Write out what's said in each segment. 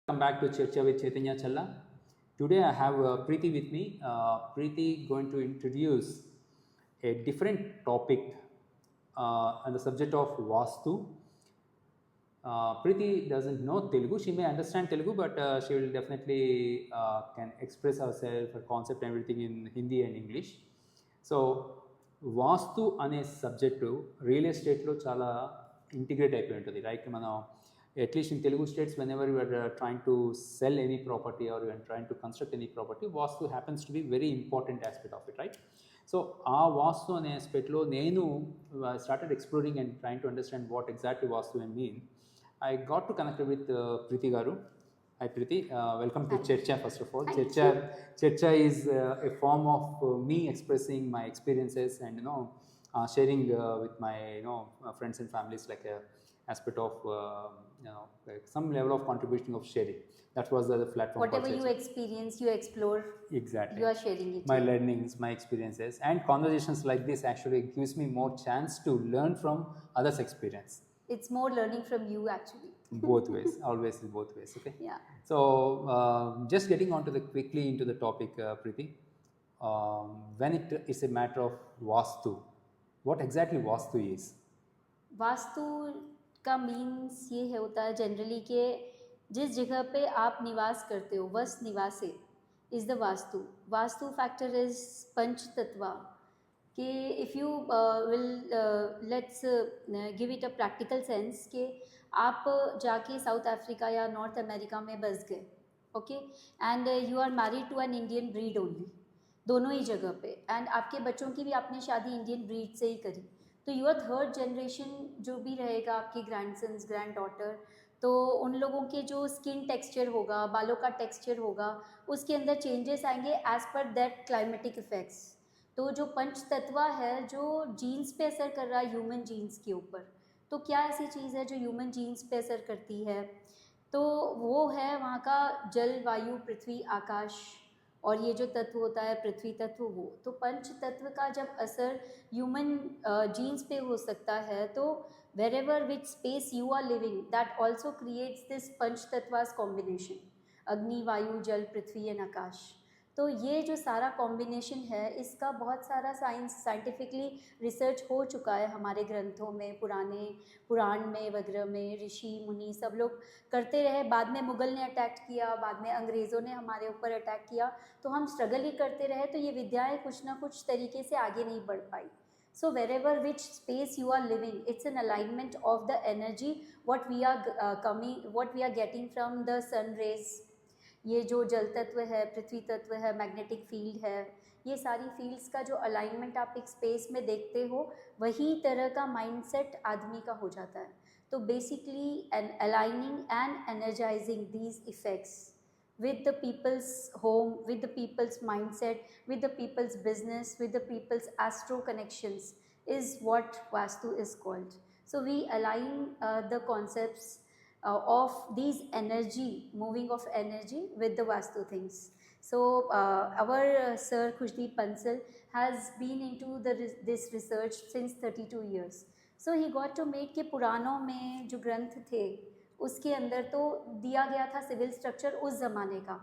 Welcome back to Churcha with Chaitanya Challa. Today I have Preeti with me. Preeti going to introduce a different topic on the subject of Vastu. Preeti doesn't know Telugu. She may understand Telugu, but she will definitely can express herself, her concept, and everything in Hindi and English. So, వాస్తు అనే subject real ఎస్టేట్లో చాలా integrate అయిపోయి ఉంటుంది. Right, మనం at least in Telugu states whenever you're trying to sell any property or you're trying to construct any property, vastu happens to be very important aspect of it, right? So ఆ వాస్తు అనే ఆస్పెక్ట్లో నేను started exploring and trying to understand what exactly vastu and mean. I got to connect with Preeti Garu. Hi Preeti, welcome to Churcha first of all. Churcha is a form of me expressing my experiences and sharing with my friends and families, like a aspect of like some level of contribution of sharing. That was the platform. Whatever you experience, you explore. Exactly. You are sharing it. My learnings, my experiences, and conversations like this actually gives me more chance to learn from others' experience. It's more learning from you actually. Both ways, always in both ways. Okay. Yeah. So just getting on to the quickly into the topic, Preeti. When it is a matter of Vastu, what exactly Vastu is? Vastu का means ये है होता है generally कि जिस जगह पे आप निवास करते हो, वस निवासे is the vastu. Vastu factor is panch tattva कि if you will let's give it a practical sense कि आप जाके साउथ अफ्रीका या नॉर्थ अमेरिका में बस गए, okay, and you are married to an Indian breed only, दोनों ही जगह पे, एंड आपके बच्चों की भी आपने शादी इंडियन ब्रीड से ही करी, तो यूर थर्ड जनरेशन जो भी रहेगा, आपके ग्रैंडसन्स, ग्रैंड डॉटर, तो उन लोगों के जो स्किन टेक्सचर होगा, बालों का टेक्सचर होगा, उसके अंदर चेंजेस आएंगे as per that climatic effects. तो जो पंच तत्वा है जो जीन्स पे असर कर रहा है, ह्यूमन जीन्स के ऊपर, तो क्या ऐसी चीज़ है जो ह्यूमन जीन्स पे असर करती है? तो वो है वहाँ का जल, वायु, पृथ्वी, आकाश, और ये जो तत्व होता है पृथ्वी तत्व, वो तो पंच तत्व का जब असर ह्यूमन जीन्स पे हो सकता है, तो wherever which space you are living, that also creates this panch tattvas combination, agni, vayu, जल, पृथ्वी एंड आकाश. तो ये जो सारा कॉम्बिनेशन है, इसका बहुत सारा साइंटिफिकली रिसर्च हो चुका है हमारे ग्रंथों में, पुराण में वगैरह में, ऋषि मुनि सब लोग करते रहे. बाद में मुग़ल ने अटैक किया, बाद में अंग्रेज़ों ने हमारे ऊपर अटैक किया, तो हम स्ट्रगल ही करते रहे, तो ये विद्याएं कुछ ना कुछ तरीके से आगे नहीं बढ़ पाई. So wherever which space you are living, it's an alignment of the energy what we are getting from the sun rays. ये जो जल तत्व है, पृथ्वी तत्व है, मैग्नेटिक फील्ड है, ये सारी फील्ड्स का जो अलाइनमेंट आप एक स्पेस में देखते हो, वही तरह का माइंडसेट आदमी का हो जाता है. तो basically an aligning and energising these effects with the people's home, with the people's mindset, with the people's business, with the people's astro connections is what Vastu is called. So we align the concepts of these energy, moving of energy with the Vastu things. So our Sir Khushdeep Bansal has been into this research since 32 years. So he got to make कि पुरानों में जो ग्रंथ थे उसके अंदर तो दिया गया था सिविल स्ट्रक्चर उस ज़माने का,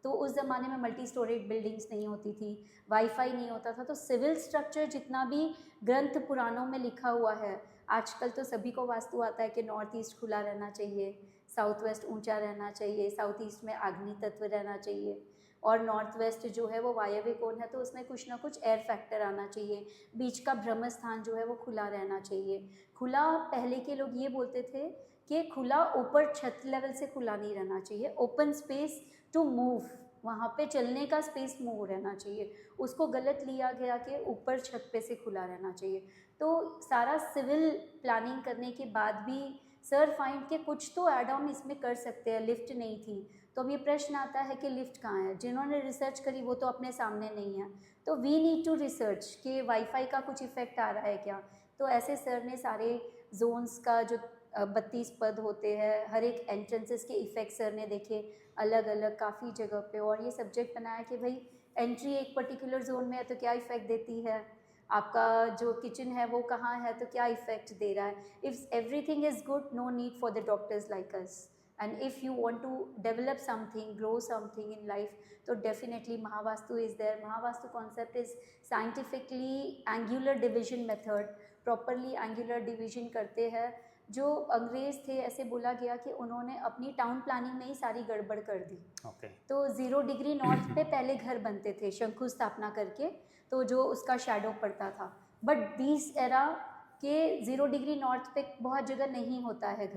तो उस ज़माने में मल्टी स्टोरेज बिल्डिंग्स नहीं होती थी, वाईफाई नहीं होता था, तो सिविल स्ट्रक्चर जितना भी ग्रंथ पुराणों में लिखा हुआ है, आजकल तो सभी को वास्तु आता है कि नॉर्थ ईस्ट खुला रहना चाहिए, साउथ वेस्ट ऊंचा रहना चाहिए, साउथ ईस्ट में अग्नि तत्व रहना चाहिए, और नॉर्थ वेस्ट जो है वो वायव्य कोण है, तो उसमें कुछ ना कुछ एयर फैक्टर आना चाहिए, बीच का ब्रह्म स्थान जो है वो खुला रहना चाहिए. खुला, पहले के लोग ये बोलते थे कि खुला ऊपर छत लेवल से खुला नहीं रहना चाहिए, ओपन स्पेस टू मूव, वहाँ पे चलने का स्पेस मूव रहना चाहिए. उसको गलत लिया गया कि ऊपर छत पे से खुला रहना चाहिए. तो सारा सिविल प्लानिंग करने के बाद भी सर फाइंड के कुछ तो एड ऑन इसमें कर सकते हैं. लिफ्ट नहीं थी, तो अब ये प्रश्न आता है कि लिफ्ट कहाँ है? जिन्होंने रिसर्च करी वो तो अपने सामने नहीं है, तो वी नीड टू रिसर्च कि वाईफाई का कुछ इफ़ेक्ट आ रहा है क्या. तो ऐसे सर ने सारे जोन्स का जो 32 पद होते हैं, हर एक एंट्रेंसेस के इफ़ेक्ट सर ने देखे अलग अलग काफ़ी जगह पे, और ये सब्जेक्ट बनाया कि भाई एंट्री एक पर्टिकुलर जोन में है तो क्या इफ़ेक्ट देती है, आपका जो किचन है वो कहाँ है तो क्या इफ़ेक्ट दे रहा है. If everything is good, no need for the doctors like us, and if you want to develop something, grow something in life, तो definitely Mahavastu is there. Mahavastu concept is scientifically angular division method, properly angular division करते हैं. जो अंग्रेज़ थे, ऐसे बोला गया कि उन्होंने अपनी टाउन प्लानिंग में ही सारी गड़बड़ कर दी. Okay. तो 0 डिग्री नॉर्थ पे पहले घर बनते थे शंकु स्थापना करके, तो जो उसका शैडो पड़ता था. बट दिस एरा के 0 डिग्री नॉर्थ पे बहुत जगह नहीं होता है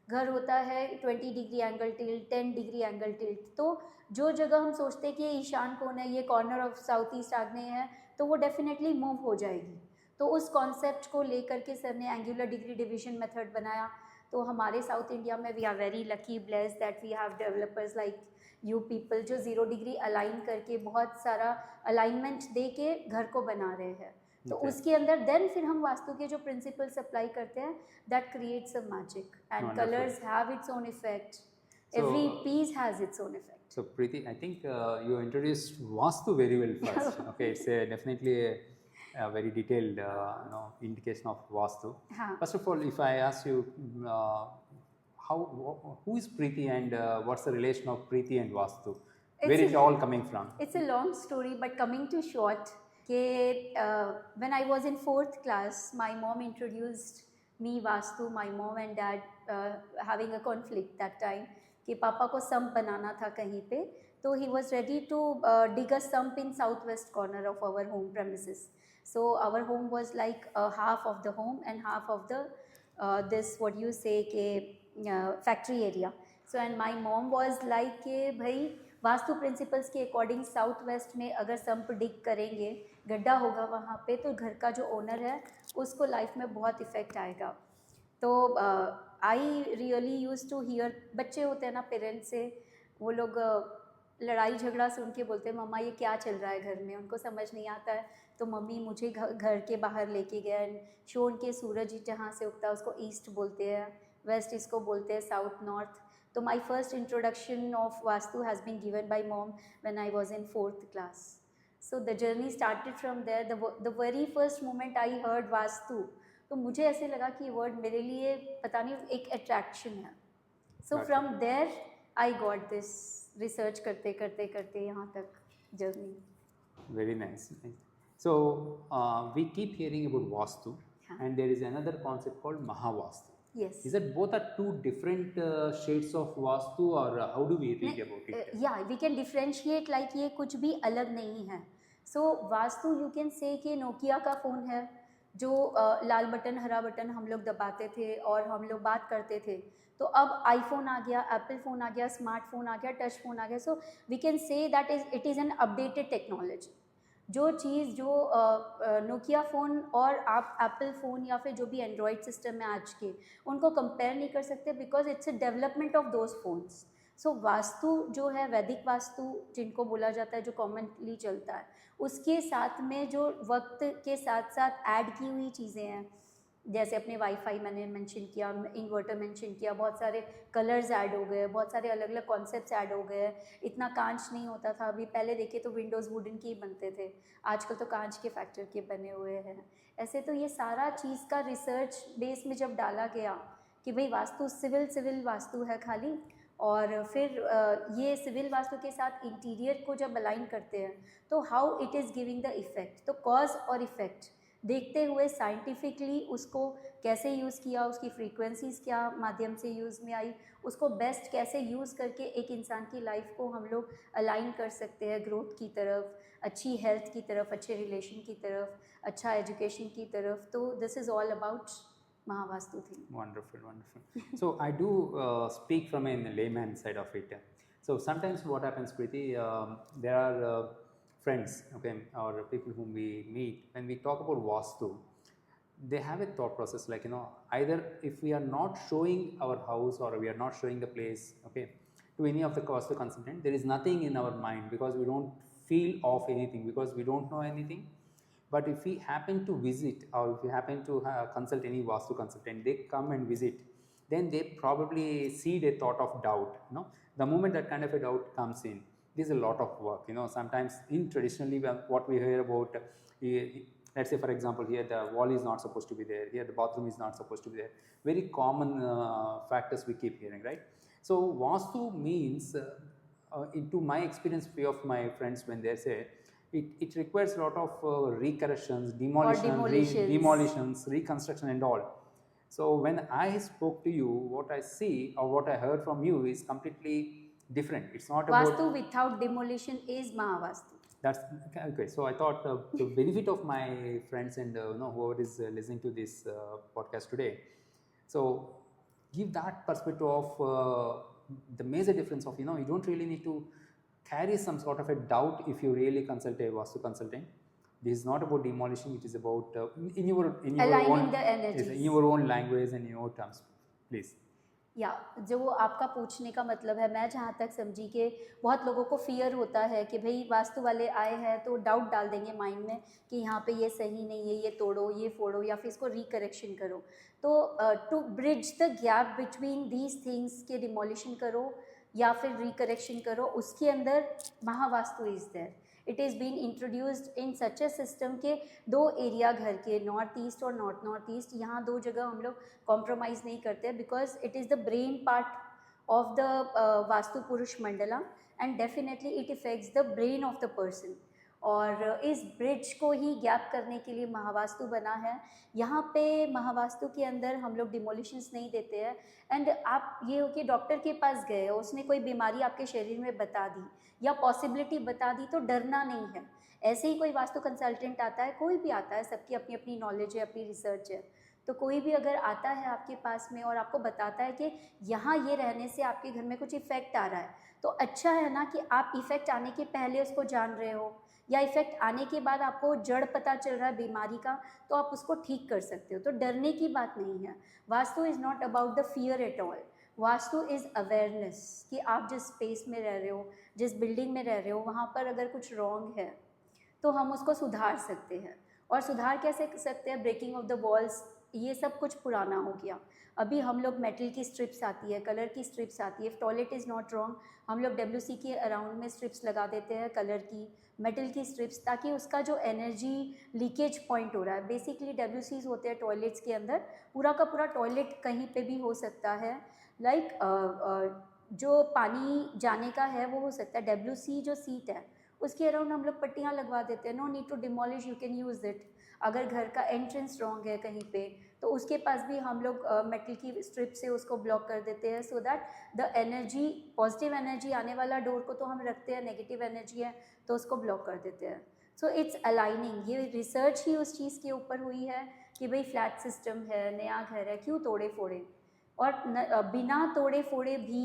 घर होता है 20 degree angle tilt, 10 degree angle tilt. तो जो जगह हम सोचते हैं कि ये ईशान कोण है, ये कॉर्नर ऑफ साउथ ईस्ट आग्नेय है, तो वो डेफिनेटली मूव हो जाएगी. तो उस कॉन्सेप्ट को लेकर के सर ने एंगुलर डिग्री डिवीजन मेथड बनाया. तो हमारे साउथ इंडिया में we are very lucky blessed that we have developers like you people जो 0 डिग्री अलाइन करके बहुत सारा अलाइनमेंट दे के घर को बना रहे हैं. तो उसके अंदर देन फिर हम वास्तु के जो प्रिंसिपल्स अप्लाई करते हैं, that creates a magic and colours have its own effect. Every piece has its own effect. So Preeti, I think you introduced Vastu very well first. Okay, it's definitely a very detailed indication of Vastu. First of all, if I ask you who is Preeti and what's the relation of Preeti and Vastu? Where it all coming from? It's a long story, but coming to short, when I was in 4th class, my mom introduced me Vastu. My mom and dad having a conflict that time. कि पापा को sump बनाना था कहीं पे, तो he was ready to dig a sump in southwest corner of our home premises. So our home was like half of the home and half of the this what you say के factory area. So and my mom was like कि भाई vastu principles के according south west में अगर sump डिग करेंगे, गड्ढा होगा वहाँ पे, तो घर का जो ओनर है उसको लाइफ में बहुत इफेक्ट आएगा. तो I really use to hear, बच्चे होते हैं ना पेरेंट्स से, वो लोग लड़ाई झगड़ा सुन के बोलते हैं मम्मा ये क्या चल रहा है घर में, उनको समझ नहीं आता है. तो मम्मी मुझे घर के बाहर लेके गए एंड शोन के सूरज जहाँ से उगता है उसको ईस्ट बोलते हैं, वेस्ट इसको बोलते हैं, साउथ नॉर्थ. तो my first introduction of vastu has been given by mom when I was in 4th class. So the journey started from there. The very first moment I heard vastu, तो मुझे ऐसे लगा कि ये वर्ड मेरे लिए पता नहीं एक अट्रैक्शन है. So from there I got this, research करते करते करते यहाँ तक journey. Very nice. So we keep hearing about Vastu, and there is another concept called Mahavastu. Yes. Is that both are two different shades of Vastu, or how do we read about it? Yeah, we can differentiate like ये कुछ भी अलग नहीं है. So vastu you can say कि Nokia का phone है जो लाल बटन हरा बटन हम लोग दबाते थे और हम लोग बात करते थे. तो अब आईफोन आ गया, एप्पल फ़ोन आ गया, स्मार्टफोन आ गया, टच फ़ोन आ गया. So we can say that it is an updated technology. जो चीज़ जो नोकिया फ़ोन और आप एप्पल फ़ोन या फिर जो भी एंड्रॉयड सिस्टम है आज के, उनको कंपेयर नहीं कर सकते because it's a development of those phones. So vastu जो है, वैदिक वास्तु जिनको बोला जाता है, जो कॉमनली चलता है, उसके साथ में जो वक्त के साथ साथ ऐड की हुई चीज़ें हैं, जैसे अपने वाईफाई मैंने मेंशन किया, इन्वर्टर मेंशन किया, बहुत सारे कलर्स ऐड हो गए, बहुत सारे अलग अलग कॉन्सेप्ट्स ऐड हो गए. इतना कांच नहीं होता था, अभी पहले देखे तो विंडोज़ वुडन के ही बनते थे, आजकल तो कांच के फैक्टर के बने हुए हैं. ऐसे तो ये सारा चीज़ का रिसर्च बेस में जब डाला गया कि भाई वास्तु सिविल वास्तु है खाली, और फिर ये सिविल वास्तु के साथ इंटीरियर को जब अलाइन करते हैं तो how it is giving the effect. तो कॉज और इफ़ेक्ट देखते हुए साइंटिफिकली उसको कैसे यूज़ किया, उसकी फ्रीक्वेंसीज़ क्या माध्यम से यूज़ में आई, उसको बेस्ट कैसे यूज़ करके एक इंसान की लाइफ को हम लोग अलाइन कर सकते हैं ग्रोथ की तरफ, अच्छी हेल्थ की तरफ, अच्छे रिलेशन की तरफ, अच्छा एजुकेशन की तरफ. तो this is all about Mahavastu thing. Wonderful. So I do speak from a layman side of it. So sometimes what happens, Preeti, there are friends, okay, or people whom we meet, when we talk about Vastu, they have a thought process like, either if we are not showing our house or we are not showing the place, okay, to any of the Vastu consultant, there is nothing in our mind because we don't feel of anything, because we don't know anything. But if we happen to visit, or if we happen to consult any Vastu consultant, they come and visit, then they probably seed a thought of doubt. The moment that kind of a doubt comes in, there's a lot of work. Sometimes in traditionally what we hear about, let's say for example, here the wall is not supposed to be there, here the bathroom is not supposed to be there. Very common factors we keep hearing, right? So Vastu means, into my experience, few of my friends when they say it requires a lot of recorrections, demolitions, reconstruction and all. So when I spoke to you, what I see or what I heard from you is completely different. It's not about Vastu without demolition is Mahavastu. that's okay. So I thought the benefit of my friends and whoever is listening to this podcast today, so give that perspective of the major difference of, you don't really need to carry some sort of a doubt if you really consult a Vastu consultant. This is not about demolishing. It is about in your Aligning own, the energies. yes, in your own language and in your terms, please. या जो आपका पूछने का मतलब है, मैं जहाँ तक समझी कि बहुत लोगों को फियर होता है कि भाई वास्तु वाले आए हैं तो डाउट डाल देंगे माइंड में कि यहाँ पे ये सही नहीं है, ये तोड़ो, ये फोड़ो, या फिर इसको रिकरेक्शन करो. तो to bridge the gap between these things के डिमोलिशन करो या फिर रिकरेक्शन करो, उसके अंदर Mahavastu is there. It is been introduced in such a system के 2 एरिया घर के, नॉर्थ ईस्ट और नॉर्थ ईस्ट, यहाँ 2 जगह हम लोग कॉम्प्रोमाइज़ नहीं करते because it is the brain part of the vastu purush mandala and definitely it affects the brain of the person. और इस ब्रिज को ही गैप करने के लिए महावास्तु बना है. यहाँ पे महावास्तु के अंदर हम लोग डिमोलिशंस नहीं देते हैं. एंड आप ये हो कि डॉक्टर के पास गए, उसने कोई बीमारी आपके शरीर में बता दी या पॉसिबिलिटी बता दी, तो डरना नहीं है. ऐसे ही कोई वास्तु कंसल्टेंट आता है, कोई भी आता है, सबकी अपनी अपनी नॉलेज है, अपनी रिसर्च है. तो कोई भी अगर आता है आपके पास में और आपको बताता है कि यहाँ ये रहने से आपके घर में कुछ इफ़ेक्ट आ रहा है, तो अच्छा है ना कि आप इफ़ेक्ट आने के पहले उसको जान रहे हो, या इफ़ेक्ट आने के बाद आपको जड़ पता चल रहा है बीमारी का, तो आप उसको ठीक कर सकते हो. तो डरने की बात नहीं है. Vastu is not about the fear at all. Vastu is awareness कि आप जिस स्पेस में रह रहे हो, जिस बिल्डिंग में रह रहे हो, वहाँ पर अगर कुछ रॉन्ग है तो हम उसको सुधार सकते हैं. और सुधार कैसे सकते हैं? ब्रेकिंग ऑफ द वॉल्स, ये सब कुछ पुराना हो गया. अभी हम लोग मेटल की स्ट्रिप्स आती है, कलर की स्ट्रिप्स आती है. If toilet is not wrong, हम लोग WC के अराउंड में स्ट्रिप्स लगा देते हैं, कलर की, मेटल की स्ट्रिप्स, ताकि उसका जो एनर्जी लीकेज पॉइंट हो रहा है, बेसिकली WCs होते हैं टॉयलेट्स के अंदर, पूरा का पूरा टॉयलेट कहीं पे भी हो सकता है. जो पानी जाने का है वो हो सकता है. WC जो सीट है उसके अराउंड हम लोग पट्टियाँ लगवा देते हैं. No need to demolish, you can use it. अगर घर का एंट्रेंस रॉन्ग है कहीं पे, तो उसके पास भी हम लोग मेटल की स्ट्रिप से उसको ब्लॉक कर देते हैं, so that the energy, positive energy आने वाला डोर को तो हम रखते हैं, नेगेटिव एनर्जी है तो उसको ब्लॉक कर देते हैं. So it's aligning. ये रिसर्च ही उस चीज़ के ऊपर हुई है कि भाई फ्लैट सिस्टम है, नया घर है, क्यों तोड़े फोड़े, और बिना तोड़े फोड़े भी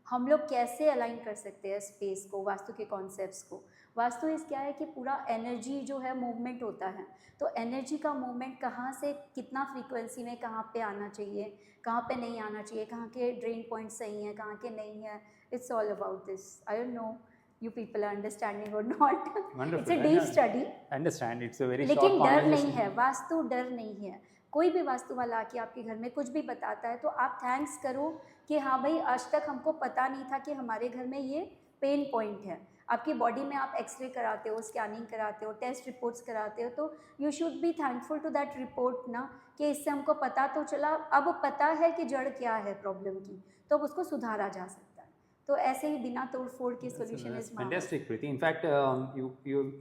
हम लोग कैसे अलाइन कर सकते हैं स्पेस को, वास्तु के कॉन्सेप्ट्स को. वास्तु इस क्या है कि पूरा एनर्जी जो है मूवमेंट होता है, तो एनर्जी का मूवमेंट कहाँ से कितना फ्रीक्वेंसी में कहाँ पे आना चाहिए, कहाँ पे नहीं आना चाहिए, कहाँ के ड्रेन पॉइंट सही हैं, कहाँ के नहीं है. It's all about this. I don't know you people are understanding or not. Wonderful. It's a deep study. Understand. It's a very short लेकिन डर conversation. नहीं है, वास्तु डर नहीं है. कोई भी वास्तु वाला आके आपके घर में कुछ भी बताता है तो आप थैंक्स करो कि हाँ भाई, आज तक हमको पता नहीं था कि हमारे घर में ये पेन पॉइंट है. आपकी बॉडी में आप एक्सरे कराते हो, स्कैनिंग कराते हो, टेस्ट रिपोर्ट्स कराते हो, तो you should be thankful to that report ना, कि इससे हमको पता तो चला, अब पता है कि जड़ क्या है प्रॉब्लम की, तो अब उसको सुधारा जा सकता है. तो ऐसे ही बिना तोड़ फोड़ के solution is fantastic, Preeti. In fact,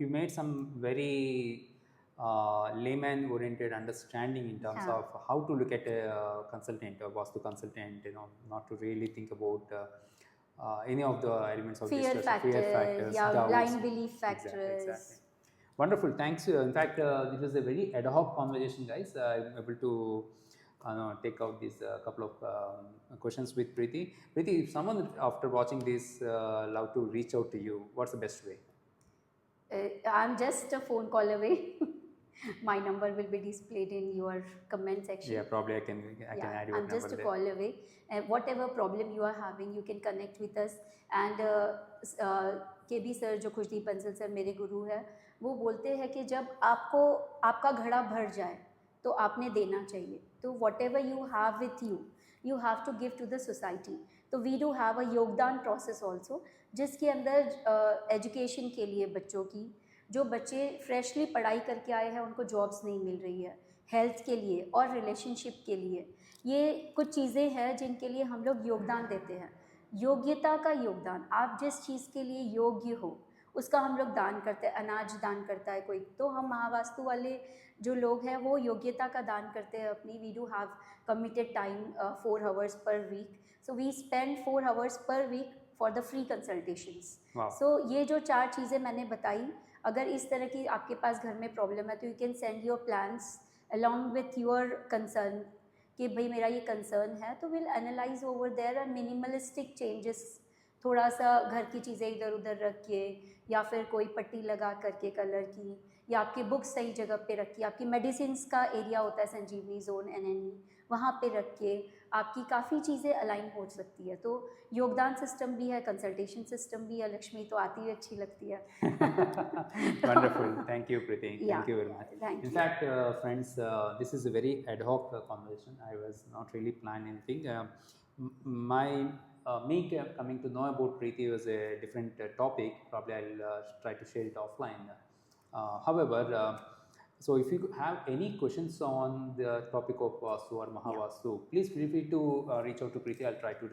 you made some very layman oriented understanding in terms of how to look at a consultant or vastu consultant, not to really think about any of the elements of fear discussion, factors, yeah, doubts. blind belief factors. Exactly. Wonderful, thanks. In fact, it was a very ad hoc conversation, guys. I'm able to take out these couple of questions with Preeti. Preeti, if someone after watching this love to reach out to you, what's the best way? I'm just a phone call away. My number will be displayed in your comment section. Yeah, probably I can add your I'm number just a there. call away. Whatever problem you are having, you can connect with us. And KB sir, जो Khushdeep Bansal sir मेरे गुरु है, वो बोलते हैं कि जब आपको आपका घड़ा भर जाए तो आपने देना चाहिए. तो whatever you have with you, you have to give to the society. तो we do have a योगदान process also, जिसके अंदर एजुकेशन के लिए बच्चों की, जो बच्चे फ्रेशली पढ़ाई करके आए हैं उनको जॉब्स नहीं मिल रही है, हेल्थ के लिए और रिलेशनशिप के लिए, ये कुछ चीज़ें हैं जिनके लिए हम लोग योगदान देते हैं. योग्यता का योगदान, आप जिस चीज़ के लिए योग्य हो उसका हम लोग दान करते हैं। अनाज दान करता है कोई, तो हम महावास्तु वाले जो लोग हैं वो योग्यता का दान करते हैं अपनी। We do have committed time 4 hours per week, so we spend 4 hours per week for the free consultations. Wow. सो ये जो 4 चीज़ें मैंने बताई, अगर इस तरह की आपके पास घर में प्रॉब्लम है तो you can send your plans along with your concern कि भाई मेरा ये कंसर्न है, तो will analyse over there and minimalistic changes, थोड़ा सा घर की चीज़ें इधर उधर रख के, या फिर कोई पट्टी लगा करके कलर की, या आपकी बुक्स सही जगह पे रखिए, आपकी मेडिसिन्स का एरिया होता है संजीवनी जोन NNE, वहाँ पे रख के आपकी काफ़ी चीज़ें अलाइन हो सकती है। तो योगदान सिस्टम भी है, कंसल्टेशन सिस्टम भी है। लक्ष्मी तो आती हुई अच्छी लगती है। Wonderful. Thank you, Preeti. Yeah, Thank you very much. thank In you. fact, friends, this is a very ad hoc conversation. I was not really planning anything. Coming to know about Preeti was a different topic. Probably I'll try to share it offline. However, so if you have any questions on the topic of Vastu or Mahavastu, please feel free to reach out to Preeti. I'll try to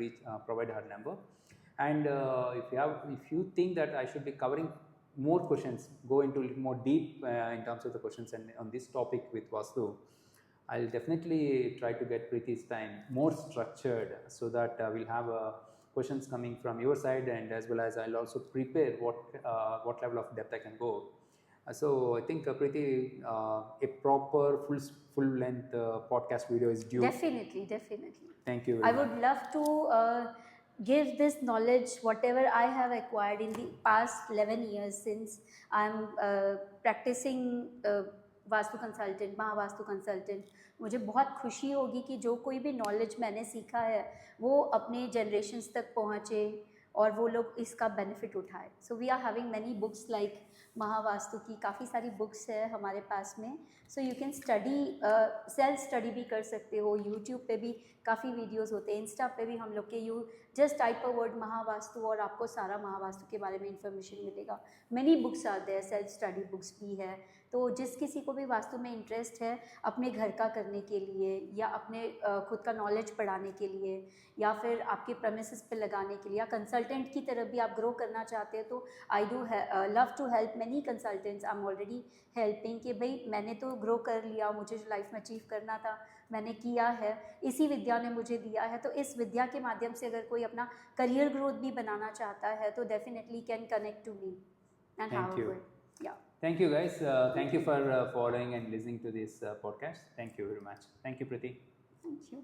provide her number. And if you think that I should be covering more questions, go into a little more deep in terms of the questions and on this topic with Vastu, I'll definitely try to get Preeti's time more structured so that we'll have questions coming from your side, and as well as I'll also prepare what level of depth I can go. So I think Preeti, a proper full length podcast video is due. Definitely. Thank you very I much. would love to give this knowledge, whatever I have acquired in the past 11 years since I'm practicing vastu consultant, Mahavastu consultant. मुझे बहुत खुशी होगी कि जो कोई भी knowledge मैंने सीखा है वो अपने जनरेशन्स तक पहुँचे और वो लोग इसका बेनिफिट उठाए। So we are having many books like Mahavastu की काफ़ी सारी बुक्स है हमारे पास में। So you can study, self study भी कर सकते हो। यूट्यूब पे भी काफ़ी वीडियोस होते हैं, इंस्टा पे भी हम लोग के, you just type a word Mahavastu और आपको सारा महावास्तु के बारे में इंफॉर्मेशन मिलेगा। मैनी बुक्स आते हैं, सेल्फ स्टडी बुक्स भी है। तो जिस किसी को भी वास्तु में इंटरेस्ट है अपने घर का करने के लिए, या अपने खुद का नॉलेज बढ़ाने के लिए, या फिर आपके प्रेमिसेस पे लगाने के लिए, या कंसल्टेंट की तरफ भी आप ग्रो करना चाहते हैं, तो I do love to help many consultants. I am already helping कि भाई मैंने तो ग्रो कर लिया, मुझे जो लाइफ में अचीव करना था मैंने किया है, इसी विद्या ने मुझे दिया है। तो इस विद्या के माध्यम से अगर कोई अपना करियर ग्रोथ भी बनाना चाहता है तो definitely can connect to me and have a good. या Thank you, guys. Thank you for following and listening to this podcast. Thank you very much. Thank you, Preeti. Thank you.